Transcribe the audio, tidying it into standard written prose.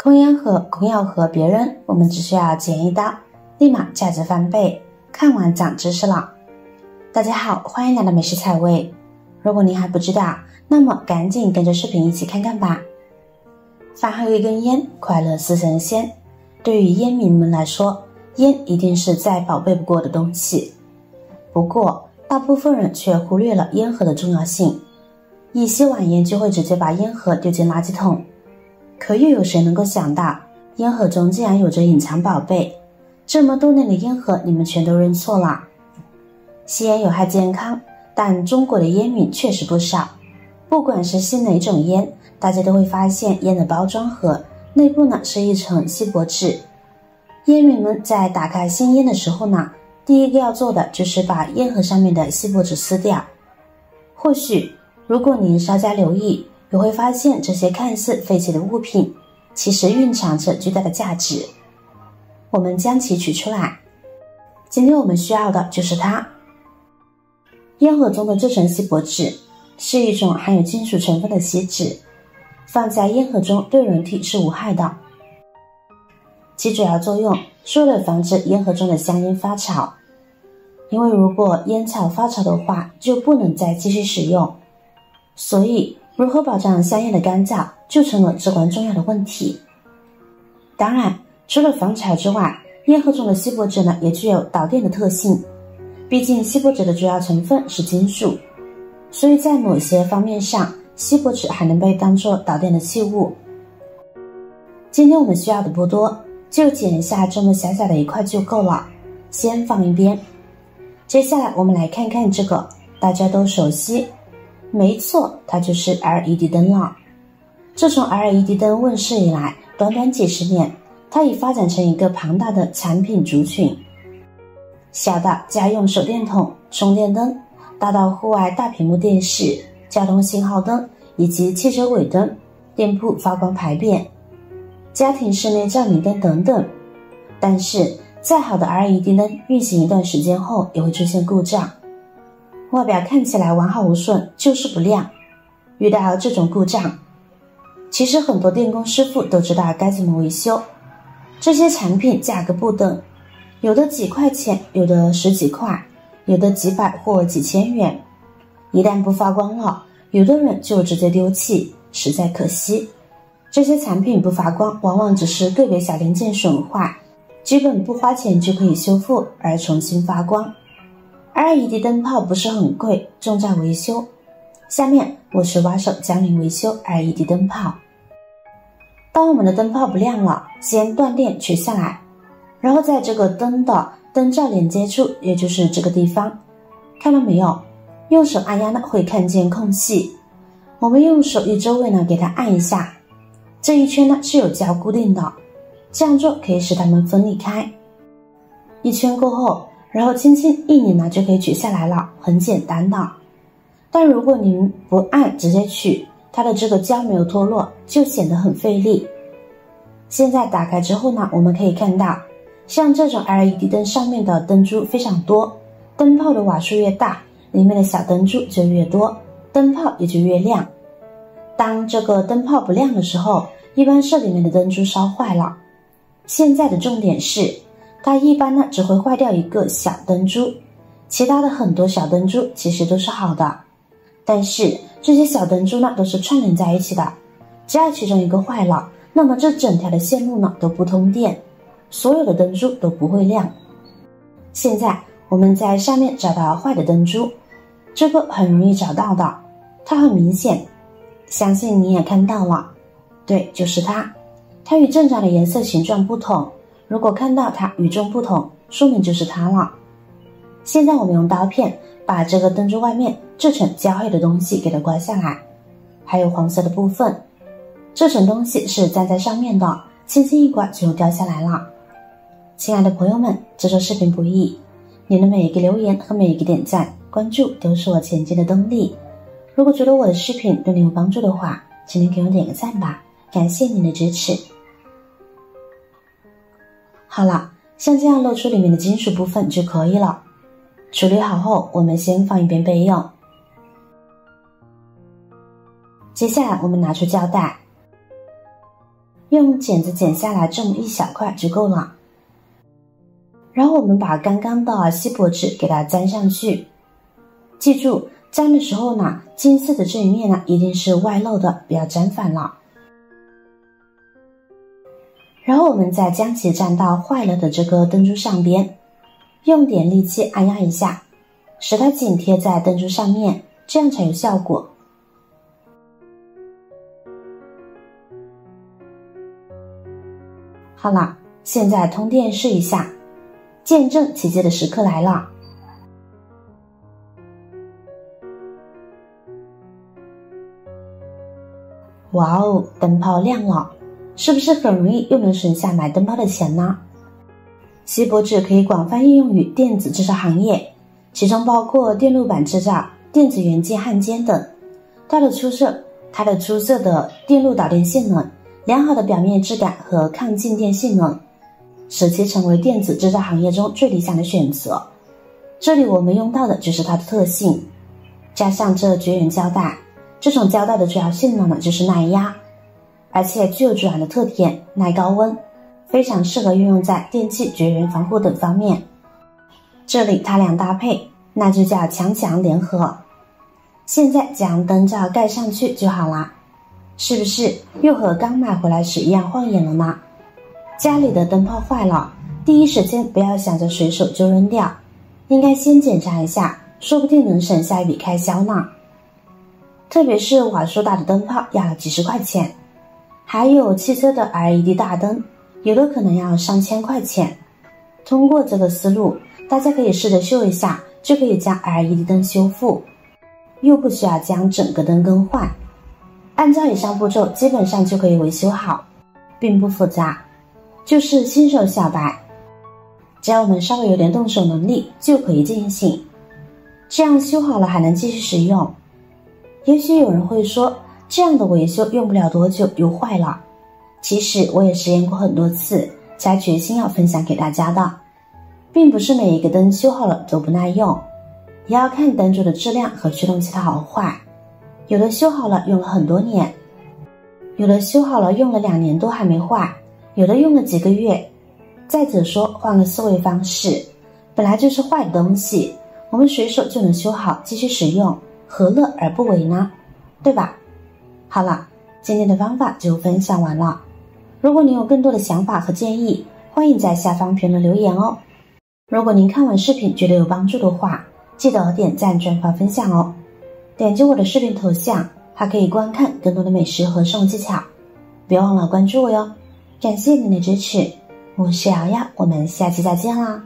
空烟盒空要和别人，我们只需要剪一刀，立马价值翻倍。看完长知识了。大家好，欢迎来到美食彩味。如果您还不知道，那么赶紧跟着视频一起看看吧。饭后一根烟，快乐似神仙。对于烟民们来说，烟一定是再宝贝不过的东西。不过，大部分人却忽略了烟盒的重要性，一吸完烟就会直接把烟盒丢进垃圾桶。可又有谁能够想到，烟盒中竟然有着隐藏宝贝？这么多年的烟盒，你们全都认错了。吸烟有害健康，但中国的烟民确实不少。不管是吸哪种烟，大家都会发现烟的包装盒内部呢是一层锡箔纸。烟民们在打开新烟的时候呢，第一个要做的就是把烟盒上面的锡箔纸撕掉。或许如果您稍加留意，也会发现这些看似废弃的物品其实蕴藏着巨大的价值。我们将其取出来，今天我们需要的就是它。烟盒中的这层锡箔纸是一种含有金属成分的锡纸，放在烟盒中对人体是无害的。其主要作用是为了防止烟盒中的香烟发潮，因为如果烟草发潮的话，就不能再继续使用。所以如何保障香烟的干燥就成了至关重要的问题。当然，除了防潮之外，烟盒中的锡箔纸呢也具有导电的特性。毕竟锡箔纸的主要成分是金属，所以在某些方面上，锡箔纸还能被当作导电的器物。今天我们需要的不多，就剪一下这么小小的一块就够了，先放一边。接下来我们来看看这个大家都熟悉，没错，它就是 LED 灯了。自从 LED 灯问世以来，短短几十年，它已发展成一个庞大的产品族群。小到家用手电筒、充电灯，大到户外大屏幕电视、交通信号灯以及汽车尾灯、店铺发光牌匾、家庭室内照明灯等等。但是再好的 LED 灯运行一段时间后也会出现故障，外表看起来完好无损，就是不亮。遇到这种故障，其实很多电工师傅都知道该怎么维修。这些产品价格不等，有的几块钱，有的十几块，有的几百或几千元。一旦不发光了，有的人就直接丢弃，实在可惜。这些产品不发光，往往只是个别小零件损坏，基本不花钱就可以修复而重新发光。LED 灯泡不是很贵，重在维修。下面我实话手教您维修 LED 灯泡。当我们的灯泡不亮了，先断电取下来，然后在这个灯的灯罩连接处，也就是这个地方，看到没有？用手按压呢会看见空隙，我们用手一周围呢给它按一下，这一圈呢是有胶固定的，这样做可以使它们分离开。一圈过后，然后轻轻一拧呢就可以取下来了，很简单的。但如果您不按直接取，它的这个胶没有脱落，就显得很费力。现在打开之后呢，我们可以看到，像这种 LED 灯上面的灯珠非常多，灯泡的瓦数越大，里面的小灯珠就越多，灯泡也就越亮。当这个灯泡不亮的时候，一般是里面的灯珠烧坏了。现在的重点是，它一般呢只会坏掉一个小灯珠，其他的很多小灯珠其实都是好的。但是这些小灯珠呢都是串联在一起的，只要其中一个坏了，那么这整条的线路呢都不通电，所有的灯珠都不会亮。现在我们在上面找到坏的灯珠，这个很容易找到的，它很明显，相信你也看到了，对，就是它。它与正常的颜色形状不同，如果看到它与众不同，说明就是它了。现在我们用刀片把这个灯珠外面这层焦黑的东西给它刮下来，还有黄色的部分，这层东西是粘在上面的，轻轻一刮就掉下来了。亲爱的朋友们，制作视频不易，你的每一个留言和每一个点赞、关注都是我前进的动力。如果觉得我的视频对你有帮助的话，请您给我点个赞吧，感谢您的支持。好了，像这样露出里面的金属部分就可以了。处理好后，我们先放一边备用。接下来我们拿出胶带，用剪子剪下来这么一小块就够了。然后我们把刚刚的锡箔纸给它粘上去，记住粘的时候呢，金色的这一面呢一定是外露的，不要粘反了。然后我们再将其粘到坏了的这个灯珠上边，用点力气按压一下，使它紧贴在灯珠上面，这样才有效果。好了，现在通电试一下，见证奇迹的时刻来了。哇哦，灯泡亮了，是不是很容易又能省下买灯泡的钱呢？锡箔纸可以广泛应用于电子制造行业，其中包括电路板制造、电子元件焊接等。它的出色的电路导电性能、良好的表面质感和抗静电性能，使其成为电子制造行业中最理想的选择。这里我们用到的就是它的特性，加上这绝缘胶带，这种胶带的主要性能呢就是耐压，而且具有主要的特点，耐高温，非常适合运用在电器绝缘防护等方面。这里它俩搭配，那就叫强强联合。现在将灯罩盖上去就好啦，是不是又和刚买回来时一样晃眼了呢？家里的灯泡坏了，第一时间不要想着随手就扔掉，应该先检查一下，说不定能省下一笔开销呢。特别是瓦数大的灯泡要了几十块钱，还有汽车的 LED 大灯，有的可能要上千块钱。通过这个思路，大家可以试着修一下，就可以将 LED 灯修复，又不需要将整个灯更换。按照以上步骤基本上就可以维修好，并不复杂，就是新手小白，只要我们稍微有点动手能力就可以进行。这样修好了还能继续使用。也许有人会说，这样的维修用不了多久又坏了。其实我也实验过很多次，才决心要分享给大家的。并不是每一个灯修好了都不耐用，也要看灯柱的质量和驱动器的好坏。有的修好了用了很多年，有的修好了用了2年多还没坏，有的用了几个月。再者说，换个思维方式，本来就是坏的东西，我们随手就能修好继续使用，何乐而不为呢？对吧？好了，今天的方法就分享完了。如果您有更多的想法和建议，欢迎在下方评论留言哦。如果您看完视频觉得有帮助的话，记得点赞、转发、分享哦。点击我的视频头像，还可以观看更多的美食和生活技巧。别忘了关注我哟。感谢您的支持，我是瑶瑶，我们下期再见啦。